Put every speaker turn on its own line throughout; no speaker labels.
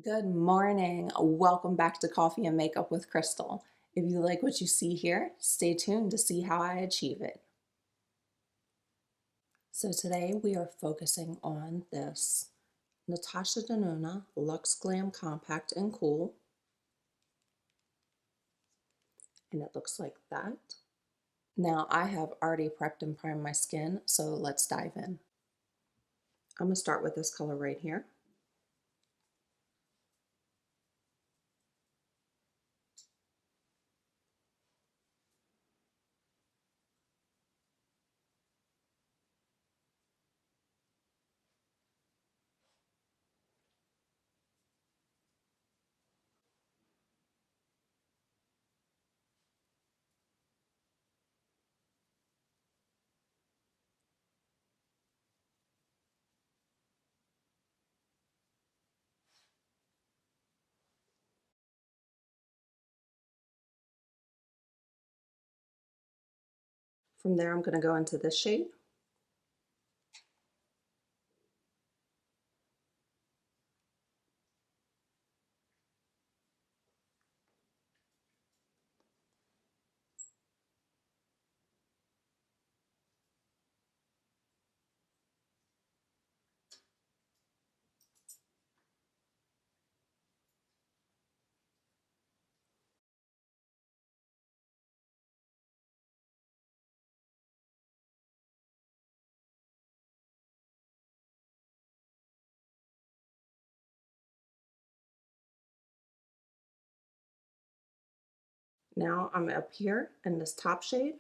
Good morning. Welcome back to Coffee and Makeup with Crystal. If you like what you see here, stay tuned to see how I achieve it. So today we are focusing on this Natasha Denona Luxe Glam Compact and Cool. And it looks like that. Now I have already prepped and primed my skin, so let's dive in. I'm going to start with this color right here. From there I'm going to go into this shade. Now I'm up here in this top shade.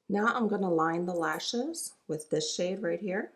Now I'm going to line the lashes with this shade right here.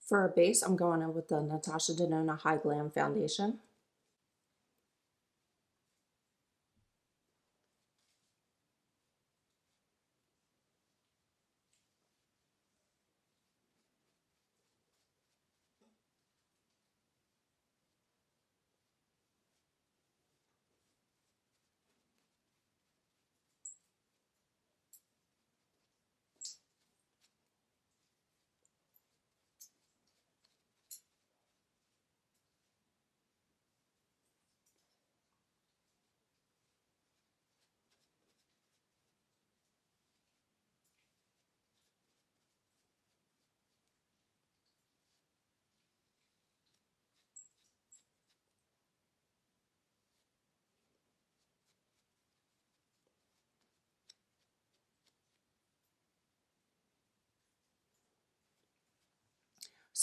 For a base, I'm going in with the Natasha Denona High Glam Foundation.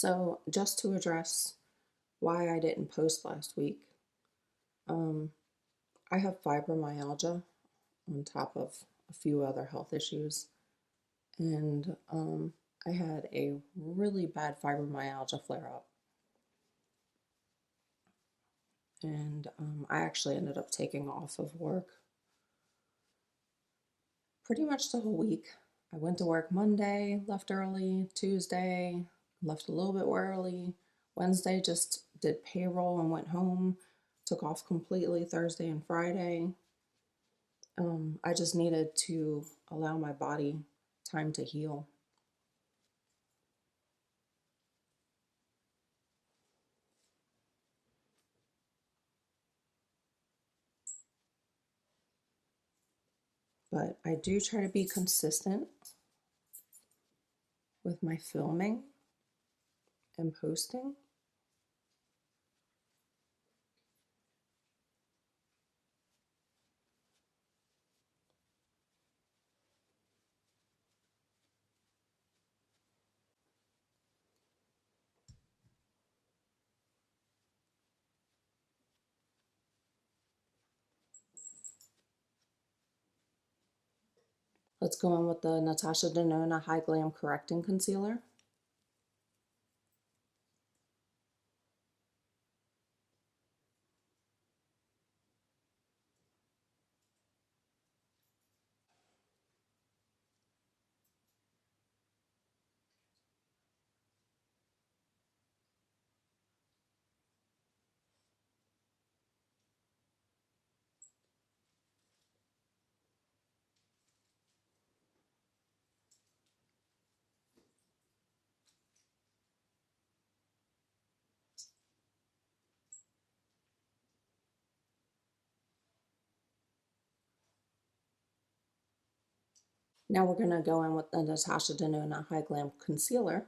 So, just to address why I didn't post last week, um, I have fibromyalgia on top of a few other health issues, and I had a really bad fibromyalgia flare up, and I actually ended up taking off of work pretty much the whole week. I went to work Monday, left early, Tuesday, left a little bit early, Wednesday just did payroll and went home, took off completely Thursday and Friday. I just needed to allow my body time to heal. But I do try to be consistent with my filming and posting. Let's go in with the Natasha Denona High Glam Correcting Concealer. Now we're going to go in with the Natasha Denona High Glam Concealer.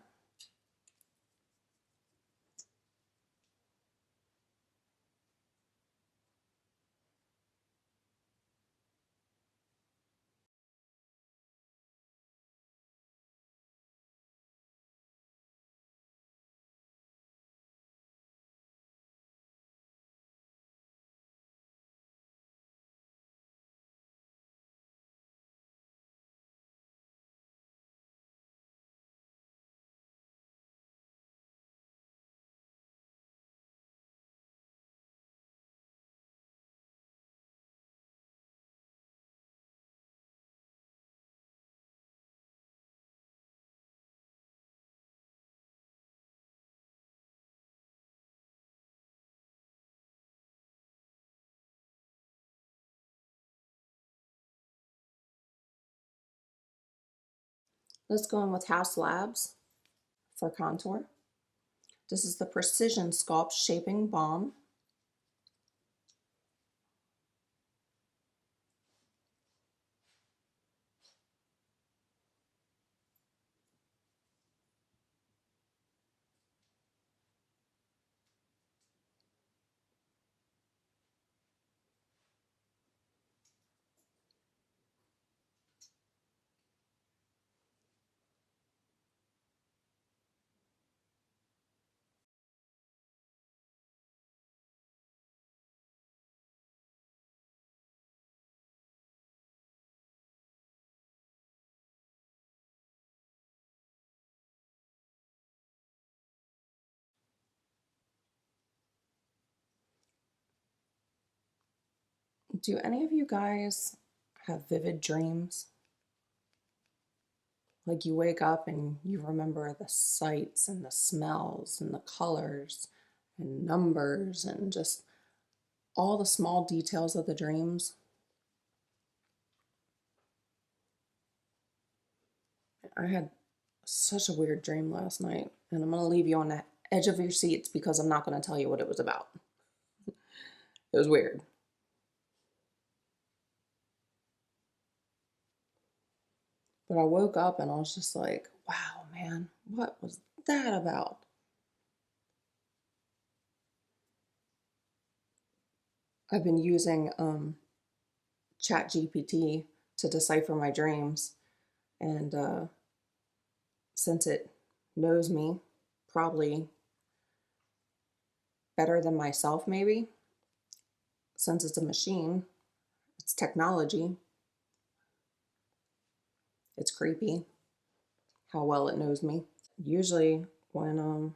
Let's go in with House Labs for contour. This is the Precision Sculpt Shaping Balm. Do any of you guys have vivid dreams? Like you wake up and you remember the sights and the smells and the colors and numbers and just all the small details of the dreams. I had such a weird dream last night, and I'm going to leave you on the edge of your seats because I'm not going to tell you what it was about. It was weird. But I woke up and I was just like, wow, man, what was that about? I've been using ChatGPT to decipher my dreams, and since it knows me probably better than myself, maybe, since it's a machine, it's technology. It's creepy how well it knows me. Usually, when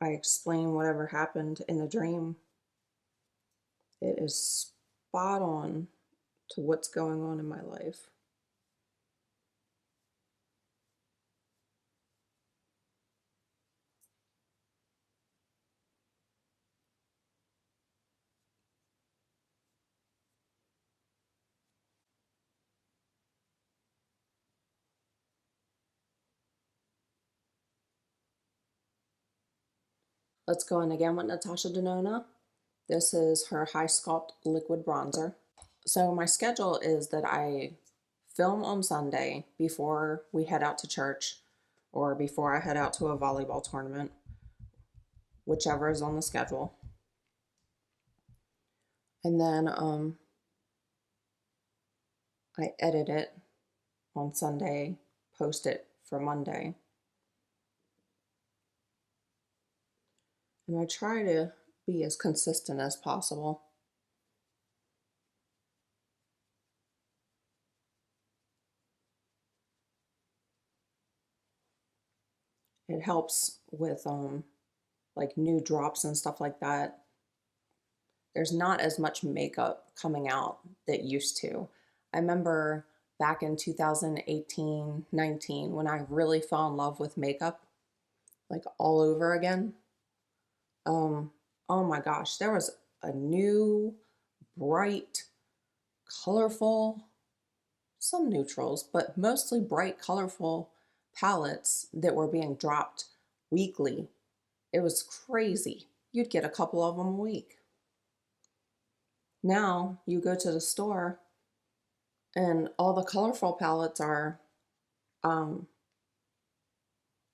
I explain whatever happened in the dream, it is spot on to what's going on in my life. Let's go in again with Natasha Denona. This is her High Sculpt Liquid Bronzer. So my schedule is that I film on Sunday before we head out to church or before I head out to a volleyball tournament, whichever is on the schedule. And then I edit it on Sunday, post it for Monday. And I try to be as consistent as possible. It helps with like new drops and stuff like that. There's not as much makeup coming out that used to. I remember back in 2018, 19, when I really fell in love with makeup, like all over again. Oh my gosh, there was a new, bright, colorful, some neutrals, but mostly bright, colorful palettes that were being dropped weekly. It was crazy. You'd get a couple of them a week. Now you go to the store and all the colorful palettes are um,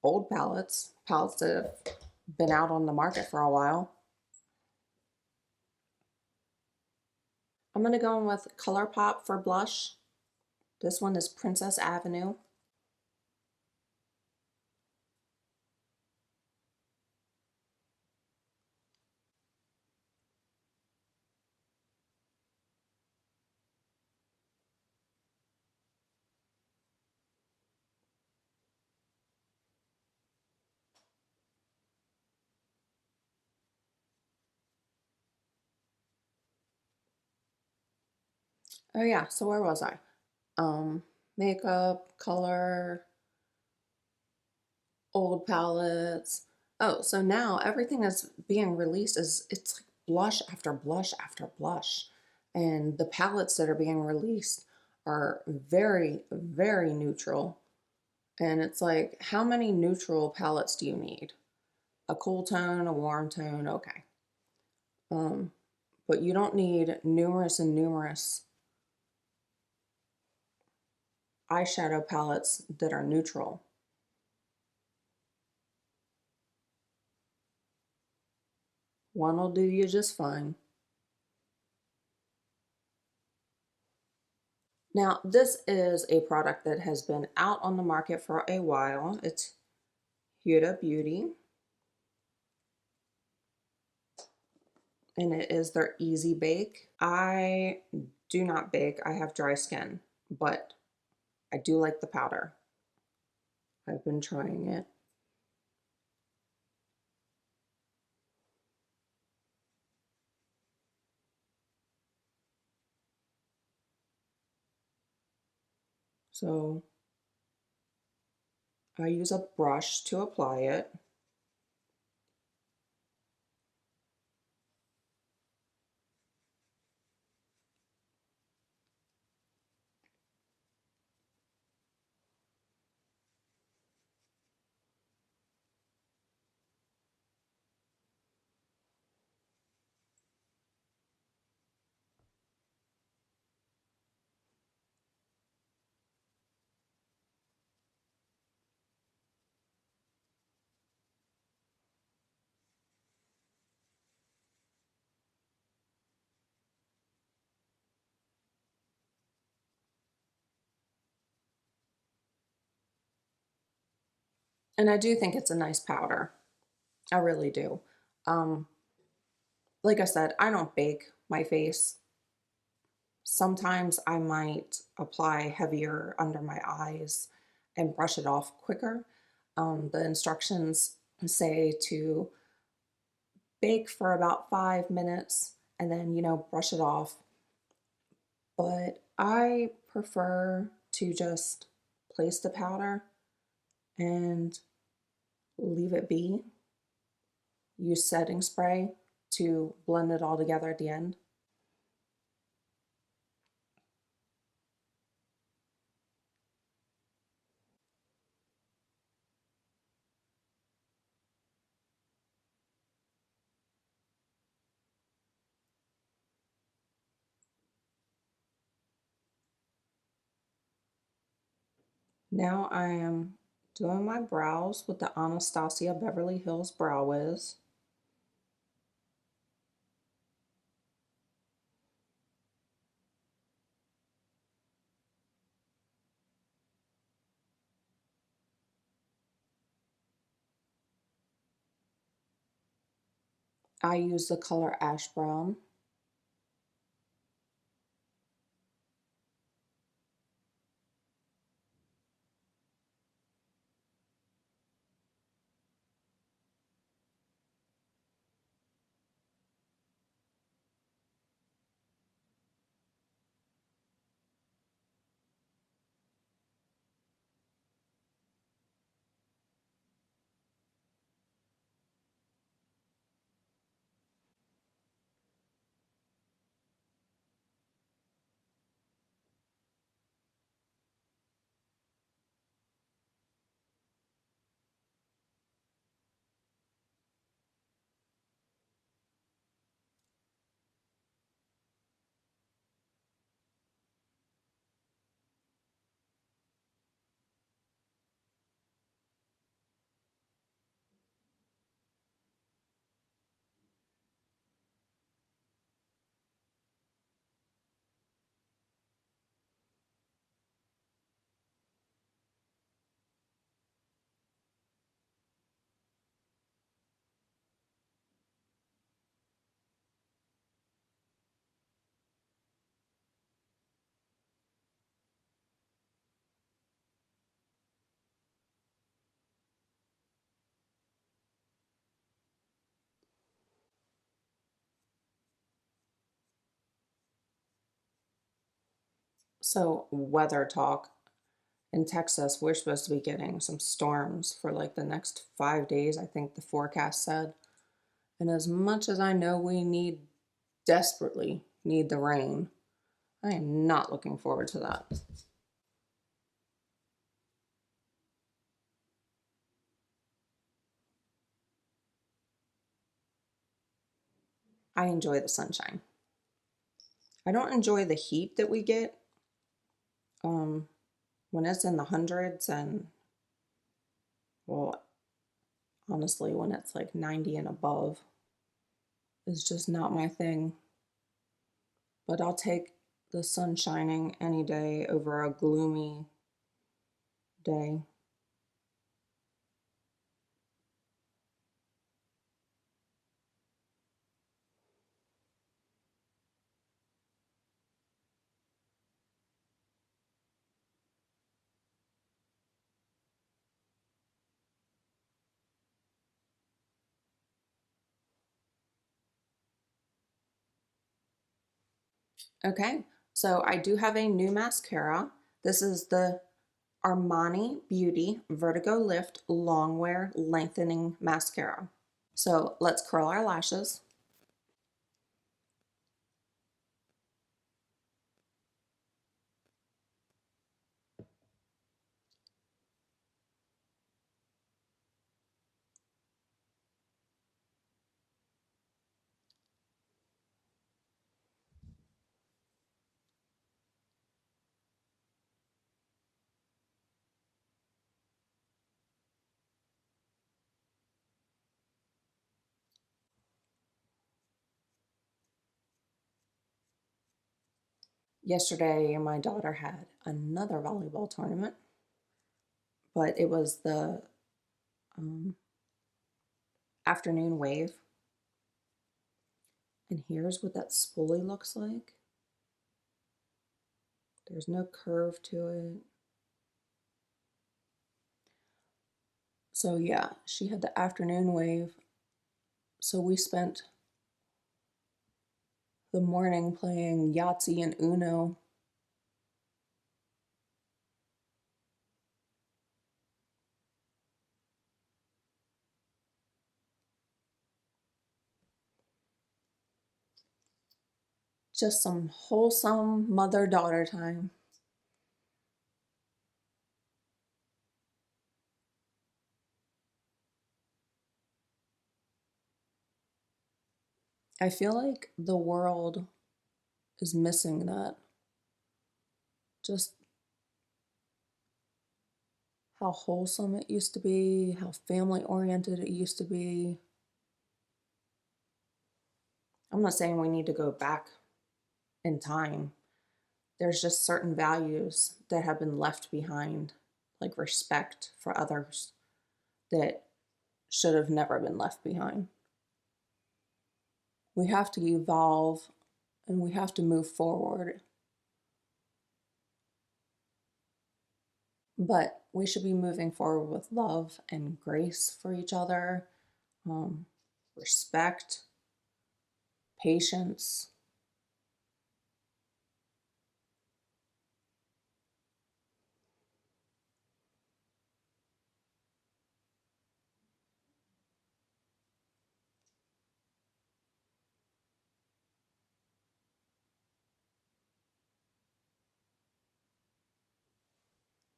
old palettes, palettes that have been out on the market for a while. I'm going to go in with ColourPop for blush. This one is Princess Avenue. Oh yeah, so where was I? Makeup, color, old palettes. Oh, so now everything that's being released is it's like blush after blush after blush. And the palettes that are being released are very, very neutral. And it's like, how many neutral palettes do you need? A cool tone, a warm tone, okay. Um, but you don't need numerous and numerous eyeshadow palettes that are neutral. One will do you just fine. Now, this is a product that has been out on the market for a while. It's Huda Beauty, and it is their Easy Bake. I do not bake, I have dry skin, but I do like the powder. I've been trying it. So I use a brush to apply it. And I do think it's a nice powder. I really do. Um, like I said, I don't bake my face. Sometimes I might apply heavier under my eyes and brush it off quicker. The instructions say to bake for about 5 minutes and then, brush it off. But I prefer to just place the powder and leave it be. Use setting spray to blend it all together at the end. Now I am doing my brows with the Anastasia Beverly Hills Brow Wiz. I use the color ash brown. So, weather talk. In Texas, we're supposed to be getting some storms for like the next 5 days, I think the forecast said. And as much as I know we desperately need the rain, I am not looking forward to that. I enjoy the sunshine. I don't enjoy the heat that we get um, when it's in the hundreds and, well, honestly, when it's like 90 and above, is just not my thing. But I'll take the sun shining any day over a gloomy day. Okay, so I do have a new mascara. This is the Armani Beauty Vertigo Lift Longwear Lengthening Mascara. So let's curl our lashes. Yesterday, my daughter had another volleyball tournament, but it was the afternoon wave. And here's what that spoolie looks like. There's no curve to it. So yeah, she had the afternoon wave. So we spent the morning playing Yahtzee and Uno. Just some wholesome mother-daughter time. I feel like the world is missing that. Just how wholesome it used to be, how family oriented it used to be. I'm not saying we need to go back in time. There's just certain values that have been left behind, like respect for others, that should have never been left behind. We have to evolve and we have to move forward. But we should be moving forward with love and grace for each other, respect, patience.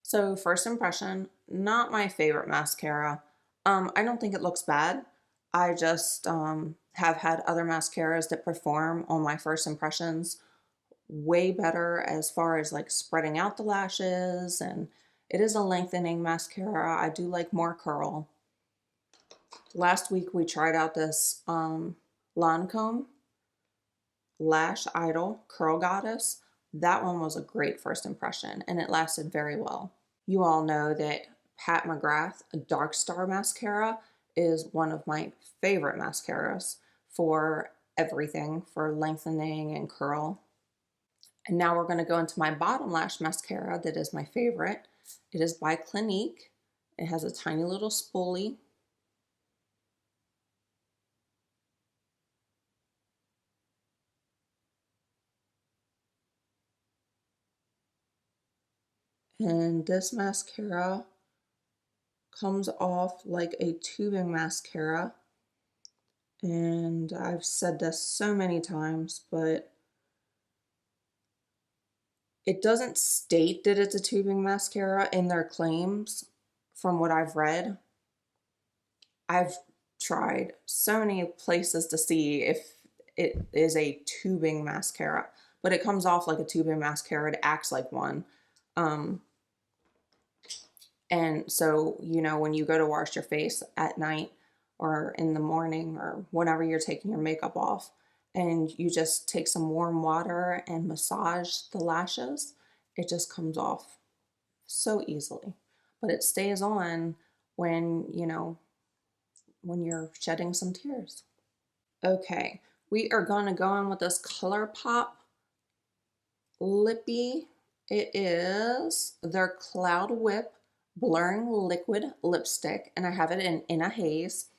So, first impression, not my favorite mascara. I don't think it looks bad. I just have had other mascaras that perform on my first impressions way better as far as like spreading out the lashes, and it is a lengthening mascara. I do like more curl. Last week we tried out this Lancome Lash Idol Curl Goddess. That one was a great first impression and it lasted very well. You all know that Pat McGrath Dark Star Mascara is one of my favorite mascaras for everything, for lengthening and curl. And now we're going to go into my bottom lash mascara that is my favorite. It is by Clinique. It has a tiny little spoolie. And this mascara comes off like a tubing mascara. And I've said this so many times, but it doesn't state that it's a tubing mascara in their claims from what I've read. I've tried so many places to see if it is a tubing mascara, but it comes off like a tubing mascara. It acts like one. Um, and so, you know, when you go to wash your face at night or in the morning or whenever you're taking your makeup off, and you just take some warm water and massage the lashes, it just comes off so easily. But it stays on when, you know, when you're shedding some tears. Okay, we are going to go on with this ColourPop Lippy. It is their Cloud Whip Blurring Liquid Lipstick, and I have it in a haze.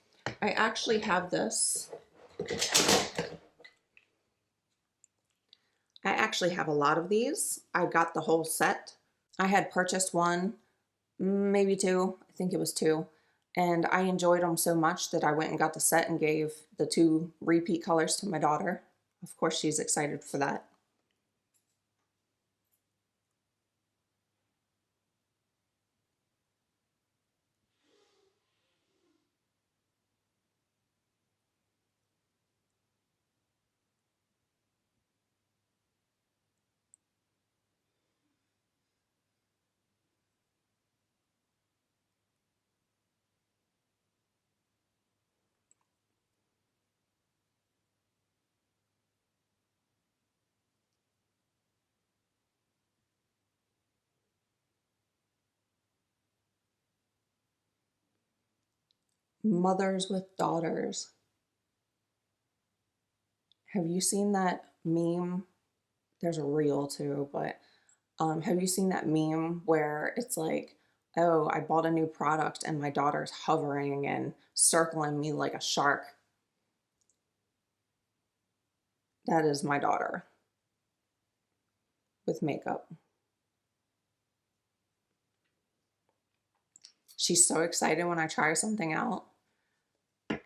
I actually have this. I actually have a lot of these. I got the whole set. I had purchased one, maybe two. I think it was two. And I enjoyed them so much that I went and got the set and gave the two repeat colors to my daughter. Of course, she's excited for that. Mothers with daughters. Have you seen that meme? There's a reel too, but have you seen that meme where it's like, oh, I bought a new product and my daughter's hovering and circling me like a shark? That is my daughter with makeup. She's so excited when I try something out.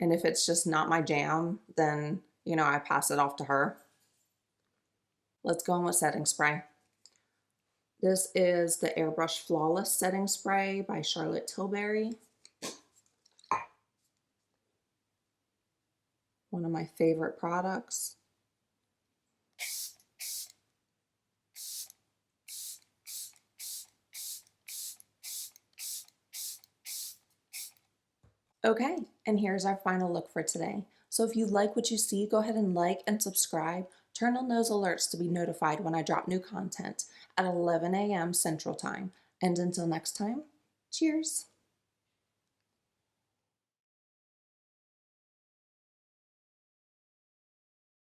And if it's just not my jam, then, I pass it off to her. Let's go in with setting spray. This is the Airbrush Flawless Setting Spray by Charlotte Tilbury. One of my favorite products. Okay, and here's our final look for today. So if you like what you see, go ahead and like and subscribe. Turn on those alerts to be notified when I drop new content at 11 a.m. Central Time. And until next time, cheers.